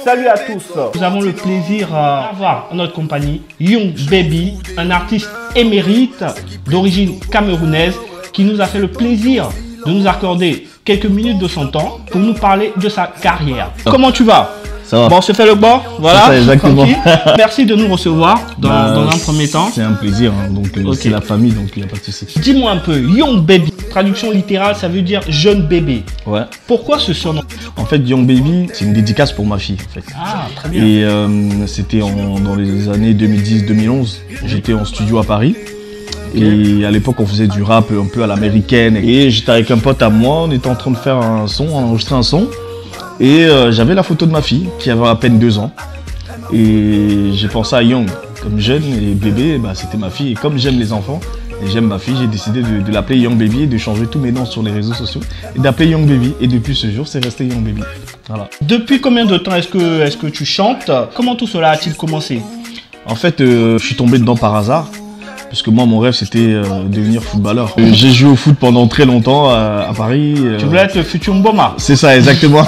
salut à tous. Nous avons le plaisir d'avoir en notre compagnie Young Baby, un artiste émérite d'origine camerounaise qui nous a fait le plaisir de nous accorder quelques minutes de son temps pour nous parler de sa carrière. Comment tu vas? Ça va. Bon, on se fait le bord, voilà. Ça, exactement. Merci de nous recevoir dans un premier temps. C'est un plaisir, hein. Donc c'est la famille, donc il n'y a pas de souci. Dis-moi un peu, Young Baby, traduction littérale, ça veut dire jeune bébé. Ouais. Pourquoi ce surnom? En fait, Young Baby, c'est une dédicace pour ma fille, en fait. Ah, très bien. Et c'était dans les années 2010-2011. J'étais en studio à Paris. Et à l'époque, on faisait du rap un peu à l'américaine. Et j'étais avec un pote à moi, on était en train de faire un son, enregistrer un son. Et j'avais la photo de ma fille qui avait à peine 2 ans. Et j'ai pensé à Young comme jeune et bébé, bah, c'était ma fille. Et comme j'aime les enfants et j'aime ma fille, j'ai décidé de l'appeler Young Baby et de changer tous mes noms sur les réseaux sociaux et d'appeler Young Baby. Et depuis ce jour, c'est resté Young Baby. Voilà. Depuis combien de temps est-ce que tu chantes? Comment tout cela a-t-il commencé? En fait, je suis tombé dedans par hasard. Parce que moi, mon rêve, c'était devenir footballeur. J'ai joué au foot pendant très longtemps à Paris. Tu voulais être le futur Mboma? C'est ça, exactement.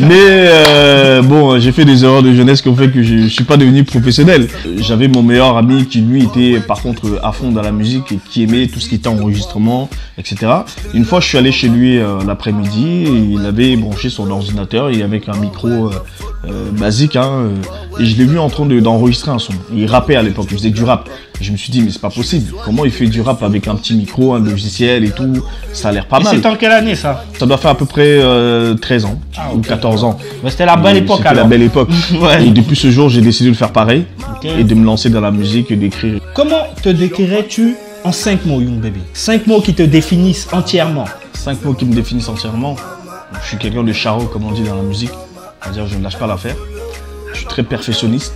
Mais bon, j'ai fait des erreurs de jeunesse qui ont fait que je ne suis pas devenu professionnel. J'avais mon meilleur ami qui, lui, était par contre à fond dans la musique et qui aimait tout ce qui était enregistrement, etc. Une fois, je suis allé chez lui l'après-midi et il avait branché son ordinateur et avec un micro basique. Et je l'ai vu en train d'enregistrer un son. Il rappait à l'époque, il faisait du rap. Je me suis dit, mais c'est pas possible. Comment il fait du rap avec un petit micro, un logiciel et tout? Ça a l'air pas mal. C'était en quelle année ça? Ça doit faire à peu près 13 ans ou 14 ans. C'était la belle époque alors. C'était la belle époque. Ouais. Et depuis ce jour, j'ai décidé de faire pareil et de me lancer dans la musique et d'écrire. Comment te décrirais-tu en 5 mots, Young Baby? 5 mots qui te définissent entièrement. 5 mots qui me définissent entièrement. Je suis quelqu'un de charron, comme on dit dans la musique. C'est-à-dire, je ne lâche pas l'affaire. Je suis très perfectionniste.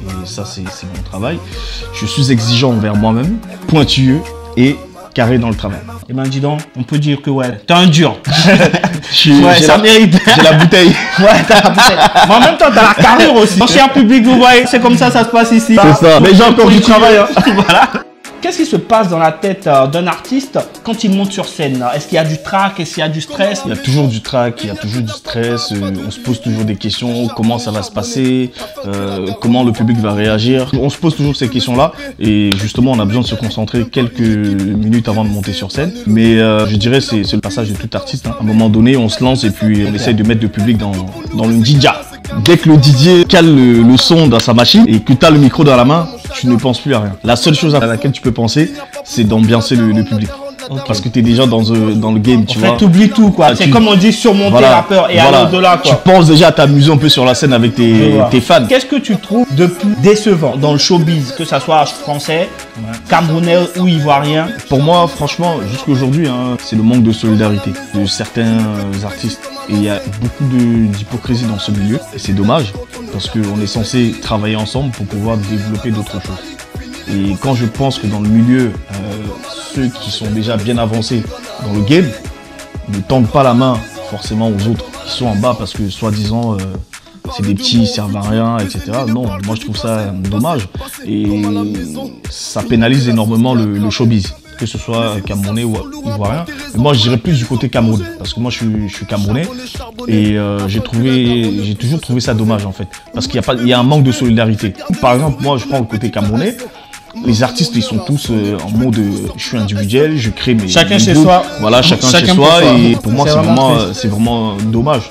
Et ça, c'est mon travail. Je suis exigeant envers moi-même, pointilleux et carré dans le travail. Et ben dis donc, on peut dire que ouais, t'es un dur. Ouais, ça mérite. J'ai la bouteille. Ouais, t'as la bouteille. Mais en même temps, t'as la carrure aussi. Mon cher public, vous voyez, c'est comme ça se passe ici. C'est ça. Mais j'ai encore du travail. Hein. Voilà. Qu'est-ce qui se passe dans la tête d'un artiste quand il monte sur scène? Est-ce qu'il y a du trac? Est-ce qu'il y a du stress? Il y a toujours du trac, il y a toujours du stress. On se pose toujours des questions. Comment ça va se passer? Comment le public va réagir? On se pose toujours ces questions-là. Et justement, on a besoin de se concentrer quelques minutes avant de monter sur scène. Mais je dirais que c'est le passage de tout artiste. Hein. À un moment donné, on se lance et puis on essaye de mettre le public dans le ninja. Dès que le DJ cale le son dans sa machine et que tu as le micro dans la main, tu ne penses plus à rien. La seule chose à laquelle tu peux penser, c'est d'ambiancer le public. Okay. Parce que tu es déjà dans le game, tu vois. En fait, tu oublies tout, quoi. C'est comme on dit, surmonter la peur et aller au-delà, quoi. Tu penses déjà à t'amuser un peu sur la scène avec tes fans. Qu'est-ce que tu trouves de plus décevant dans le showbiz, que ça soit français, camerounais ou ivoirien? Pour moi, franchement, jusqu'à aujourd'hui, hein, c'est le manque de solidarité de certains artistes. Et il y a beaucoup d'hypocrisie dans ce milieu. Et c'est dommage, parce qu'on est censé travailler ensemble pour pouvoir développer d'autres choses. Et quand je pense que dans le milieu, ceux qui sont déjà bien avancés dans le game ne tendent pas la main forcément aux autres qui sont en bas parce que soi-disant c'est des petits, ils servent à rien, etc. Non, moi je trouve ça dommage et ça pénalise énormément le showbiz, que ce soit camerounais ou ivoirien. Mais moi je dirais plus du côté camerounais parce que moi je suis camerounais et j'ai toujours trouvé ça dommage en fait parce qu'il y a un manque de solidarité. Par exemple, moi je prends le côté camerounais. Les artistes, ils sont tous en mode je suis individuel, je crée mes chacun chez soi. Voilà, chacun chez soi. Et pour moi, c'est vraiment dommage.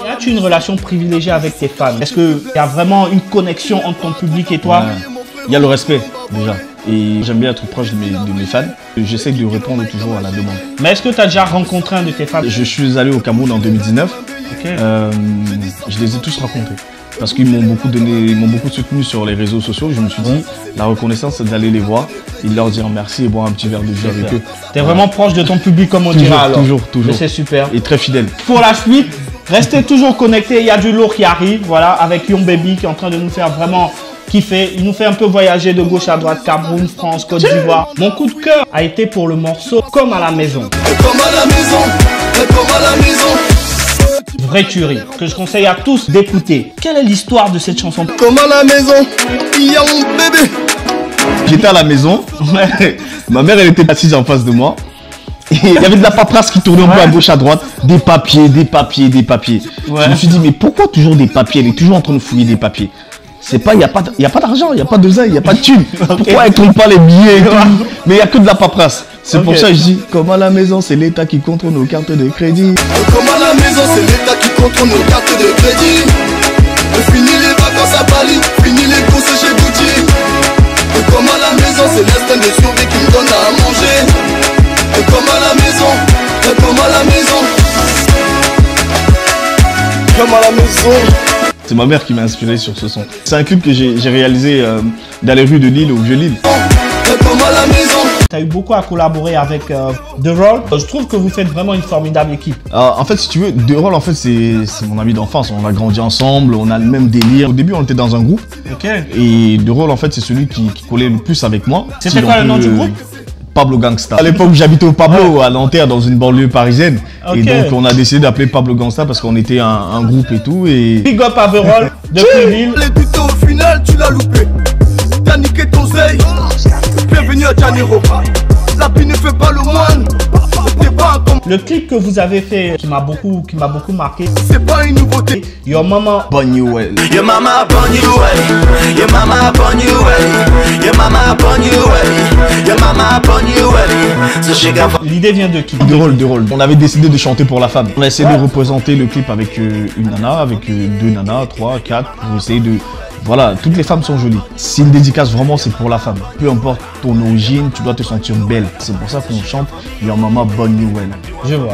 As-tu une relation privilégiée avec tes fans? Est-ce qu'il y a vraiment une connexion entre ton public et toi? Il y a le respect, déjà. Et j'aime bien être proche de mes fans. J'essaie de répondre toujours à la demande. Mais est-ce que tu as déjà rencontré un de tes fans? Je suis allé au Cameroun en 2019. Okay. Je les ai tous rencontrés. Parce qu'ils m'ont beaucoup donné, ils m'ont beaucoup soutenu sur les réseaux sociaux. Je me suis dit, la reconnaissance, c'est d'aller les voir et de leur dire merci et boire un petit verre de jus avec eux. Tu es vraiment proche de ton public, comme on dira alors. Toujours. C'est super. Et très fidèle. Pour la suite, restez toujours connectés. Il y a du lourd qui arrive, voilà, avec Young Baby qui est en train de nous faire vraiment kiffer. Il nous fait un peu voyager de gauche à droite, Cameroun, France, Côte d'Ivoire. Mon coup de cœur a été pour le morceau Comme à la maison. Comme à la maison, comme à la maison. Vraie tuerie, que je conseille à tous d'écouter. Quelle est l'histoire de cette chanson? Comme à la maison, il y a mon bébé. J'étais à la maison, ma mère elle était assise en face de moi Et il y avait de la paperasse qui tournait un peu à gauche, à droite. Des papiers. Ouais. Je me suis dit, mais pourquoi toujours des papiers? Elle est toujours en train de fouiller des papiers. C'est pas, il n'y a pas d'argent, il n'y a pas d'oseille, il n'y a pas de thunes. Pourquoi elle ne trouve pas les billets et tout? Mais il n'y a que de la paperasse. C'est pour ça que je dis, comme à la maison, c'est l'État qui contrôle nos cartes de crédit. Comme à la maison, c'est l'État qui contrôle nos cartes de crédit. Fini les vacances à Bali, fini les courses chez Gucci. Comme à la maison, c'est l'instinct de survie qui me donne à manger. Comme à la maison, comme à la maison. Comme à la maison. C'est ma mère qui m'a inspiré sur ce son. C'est un clip que j'ai réalisé dans les rues de Lille, au Vieux-Lille. Comme à la maison. Tu as eu beaucoup à collaborer avec The Roll. Je trouve que vous faites vraiment une formidable équipe. En fait, si tu veux, The Roll, en fait, c'est mon ami d'enfance. On a grandi ensemble, on a le même délire. Au début, on était dans un groupe. Ok. Et The Roll, en fait, c'est celui qui collait le plus avec moi. C'était quoi le nom du groupe? Pablo Gangsta. À l'époque où j'habitais au Pablo, à Nanterre, dans une banlieue parisienne. Ok. Et donc, on a décidé d'appeler Pablo Gangsta parce qu'on était un groupe et tout. Et Big up à The Roll depuis Lille. Les tutos au final, tu l'as loupé. T'as niqué ton zeille. Bienvenue à Janeiro. La vie ne fait pas le moine. T'es pas un con. Le clip que vous avez fait qui m'a beaucoup marqué, C'est pas une nouveauté. Your Mama. Buñuel. Your mama born you way. Your mama born you way. Your mama born you way. Your mama born you way. So she got L'idée vient de qui? De rôle. On avait décidé de chanter pour la femme. On a essayé de représenter le clip avec une nana, avec deux nanas, 3, 4, pour essayer de... Voilà, toutes les femmes sont jolies. Si une dédicace, vraiment, c'est pour la femme. Peu importe ton origine, tu dois te sentir belle. C'est pour ça qu'on chante Your Mama Born You Well. Je vois.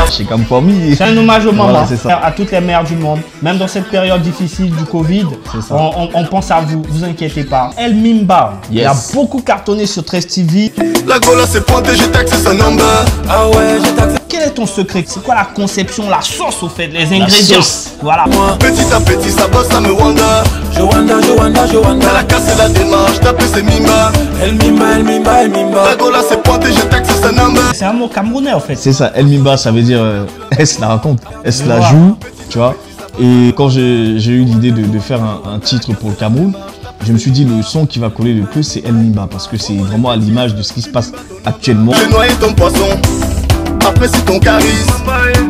C'est comme pour moi. C'est un hommage aux mamans, Voilà, c'est ça. à toutes les mères du monde. Même dans cette période difficile du Covid, C'est ça. on pense à vous, vous inquiétez pas. El Mimba, il a beaucoup cartonné sur 13 TV. La gola s'est pointée, j'ai taxé sa number. Ah ouais, j'ai taxé. Quel est ton secret? C'est quoi la conception, la sauce au fait, les ingrédients? sauce. Voilà. Petit à petit, ça bosse, ça me wanda. Je wanda. Elle a cassé la démarche, tapé ses mima. Elle mimba. La gola s'est pointée, j'ai taxé sa number. C'est un mot camerounais en fait. C'est ça, El Mimba, ça veut dire elle se la raconte, elle se la joue, tu vois. Et quand j'ai eu l'idée de faire un titre pour le Cameroun, je me suis dit le son qui va coller le plus c'est El Mimba parce que c'est vraiment à l'image de ce qui se passe actuellement. J'ai noyé ton poisson, apprécie ton charisme.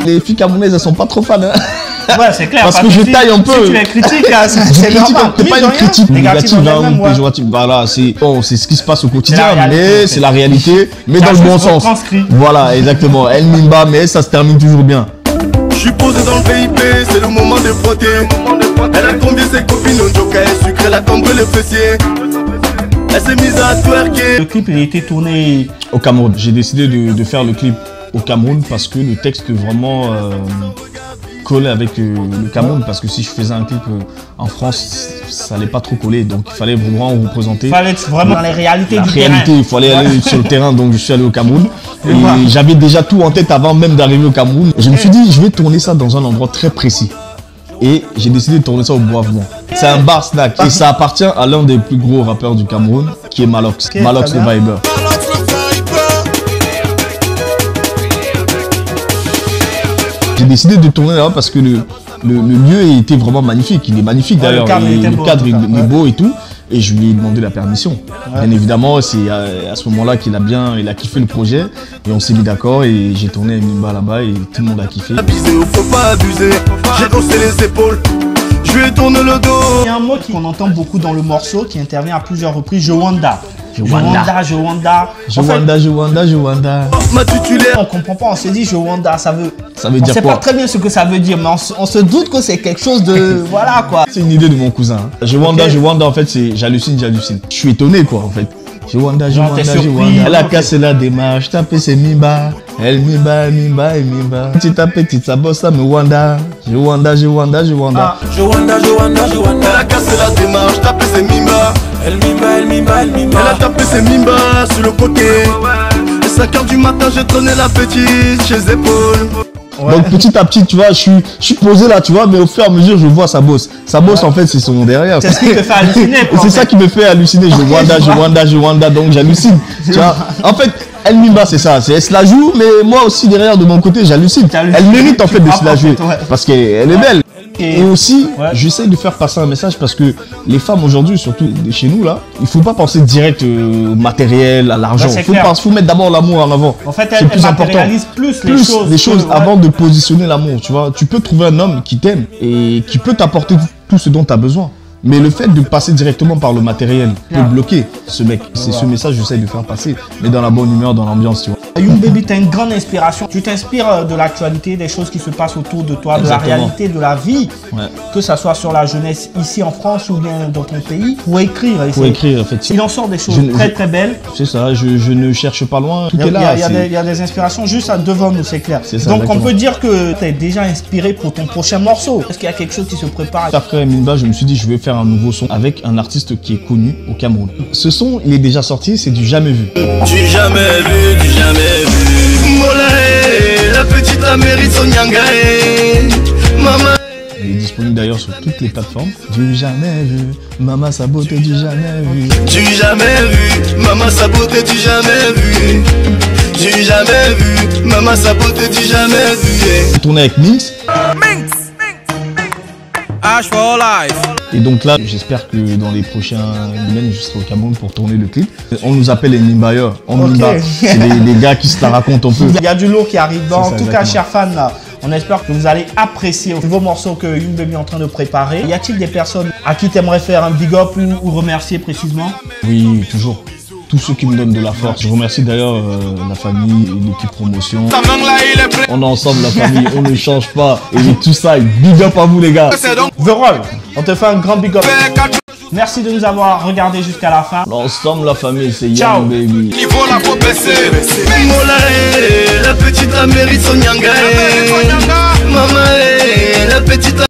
Les filles camerounaises elles sont pas trop fans hein. Ouais, c'est clair. Parce que je taille un peu. Si tu les critiques, hein, Je c'est critique, normal. c'est pas Mine une de rien, critique négative négative, hein, ou ouais. péjorative. Voilà, c'est ce qui se passe au quotidien, C'est la réalité, en mais fait. c'est la réalité, mais Ça dans le bon juste sens. retranscrit. Voilà, exactement. El Mimba, mais ça se termine toujours bien. Je suis posé dans le VIP, c'est le moment de frotter. Elle a combien ses copines au joker, sucré, elle a cambré le fessier. Elle s'est mise à twerker. Le clip il a été tourné. Au Cameroun, j'ai décidé de faire le clip au Cameroun parce que le texte vraiment collait avec le Cameroun. Parce que si je faisais un clip en France, ça allait pas trop coller. Donc il fallait vraiment représenter Il fallait être vraiment dans les réalités la du réalité. terrain. Il fallait aller sur le terrain. Donc je suis allé au Cameroun. Je vois. Et j'avais déjà tout en tête avant même d'arriver au Cameroun. Et je me suis dit, je vais tourner ça dans un endroit très précis. Et j'ai décidé de tourner ça au Bois-Vouant. C'est un bar snack. Et ça appartient à l'un des plus gros rappeurs du Cameroun, qui est Malox. Ok, Malox très le bien. Viber. J'ai décidé de tourner là parce que le lieu était vraiment magnifique. Il est magnifique Ouais, le d'ailleurs. cadre, Et il était le beau, cadre en tout il cas, est ouais. beau et tout. Et je lui ai demandé la permission. Bien évidemment, c'est à ce moment-là qu'il a kiffé le projet. Et on s'est mis d'accord et j'ai tourné un Mimba là-bas et tout le monde a kiffé. Abusé, faut pas abuser. J'ai haussé les épaules, je lui ai tourné le dos. Il y a un mot qu'on entend beaucoup dans le morceau qui intervient à plusieurs reprises, Jowanda. Jowanda. Jowanda. Jowanda. Ma titulaire. On comprend pas, on se dit Jowanda, ça veut Ça veut on dire sait quoi? pas très bien ce que ça veut dire, mais on se doute que c'est quelque chose de... voilà quoi. C'est une idée de mon cousin. Jowanda, Ok. Jowanda, en fait, c'est j'hallucine. Je suis étonné, quoi, en fait. Jowanda, Genre, t'es surpris, Elle a ok. cassé la démarche, tapé ses Mimba. Elle Mimba. Petit à petit, ça bosse, ça me Wanda. Jowanda. Ah, Elle a cassé la démarche, tapé ses mima. Elle a tapé ses mimba sur le côté. À 5h du matin, j'ai traîné la petite chez les épaules. Donc petit à petit, tu vois, je suis posé là, tu vois, mais au fur et à mesure, je vois sa bosse. Sa bosse, en fait, c'est son derrière. C'est ce qui te fait halluciner, quoi, en C'est ça fait. qui me fait halluciner. Jowanda, donc j'hallucine. Tu vois, en fait, El Mimba, c'est ça. Elle se la joue, mais moi aussi, derrière, de mon côté, j'hallucine. T'hallucines. Elle mérite, en fait, de se la jouer. Ouais. Parce qu'elle est belle. Et aussi, j'essaie de faire passer un message parce que les femmes aujourd'hui, surtout chez nous là, il faut pas penser direct au matériel, à l'argent. Faut mettre d'abord l'amour en avant. En fait, elles matérialisent plus les choses avant de positionner l'amour. Tu vois, tu peux trouver un homme qui t'aime et qui peut t'apporter tout ce dont tu as besoin. Mais le fait de passer directement par le matériel peut bloquer ce mec. C'est ce message que j'essaie de faire passer, mais dans la bonne humeur, dans l'ambiance, tu vois. Young Baby, tu as une grande inspiration. Tu t'inspires de l'actualité, des choses qui se passent autour de toi, de la réalité, de la vie, que ça soit sur la jeunesse ici en France ou bien dans ton pays, pour écrire. Pour écrire, en fait. Il en sort des choses très belles. C'est ça, je ne cherche pas loin. Tout est là. Il y a des inspirations juste devant nous, c'est clair. Donc on peut dire que tu es déjà inspiré pour ton prochain morceau. Est-ce qu'il y a quelque chose qui se prépare? Après Minba, je me suis dit, je vais faire un nouveau son avec un artiste qui est connu au Cameroun. Ce son, il est déjà sorti, c'est du jamais vu. Du jamais vu, du jamais vu. Molae, la petite Amérique Sonyangae. Maman. Il est disponible d'ailleurs sur toutes les plateformes. Du jamais vu, maman sa beauté du jamais vu. Du jamais vu, maman sa beauté du jamais vu. Du jamais vu, maman sa beauté du jamais vu. J'ai tourné avec Minx. Ash for life. Et donc là, j'espère que dans les prochaines semaines, je serai au Cameroun pour tourner le clip. On nous appelle les Nimbayeurs. C'est des gars qui se la racontent un peu. Il y a du lourd qui arrive. En tout cas, chers fans, on espère que vous allez apprécier le nouveau morceau que Young Baby est en train de préparer. Y a-t-il des personnes à qui tu aimerais faire un big up ou remercier précisément? Oui, toujours. Tous ceux qui me donnent de la force. Je remercie d'ailleurs la famille et l'équipe promotion. On est ensemble, la famille, on ne change pas. Et tout ça, big up à vous les gars. The Roll, on te fait un grand big up. Merci de nous avoir regardé jusqu'à la fin. Ensemble, la famille, c'est Young Baby. Niveau la peau baissée. La petite Amérique Sonyangae. Maman, la petite